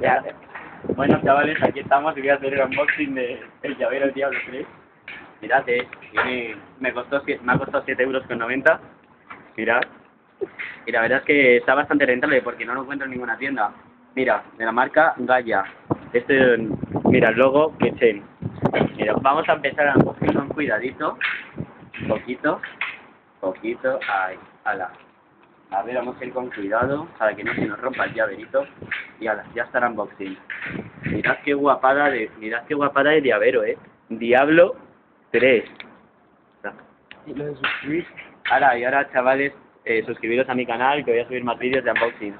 Ya. Bueno, chavales, aquí estamos y voy a hacer el unboxing de el llavero Diablo 3. Mirad, me ha costado 7,90 €. Mirad. Y la verdad es que está bastante rentable porque no lo encuentro en ninguna tienda. Mira, de la marca Gaia. Mira el logo que Chen. Mira, vamos a empezar a unboxing con cuidadito. Poquito. Ahí, ala. A ver, vamos a ir con cuidado para que no se nos rompa el llaverito. Y ala, ya está el unboxing. Mirad qué guapada de llavero, Diablo 3. Y lo de suscribir. Ahora, chavales, suscribiros a mi canal que voy a subir más vídeos de unboxing.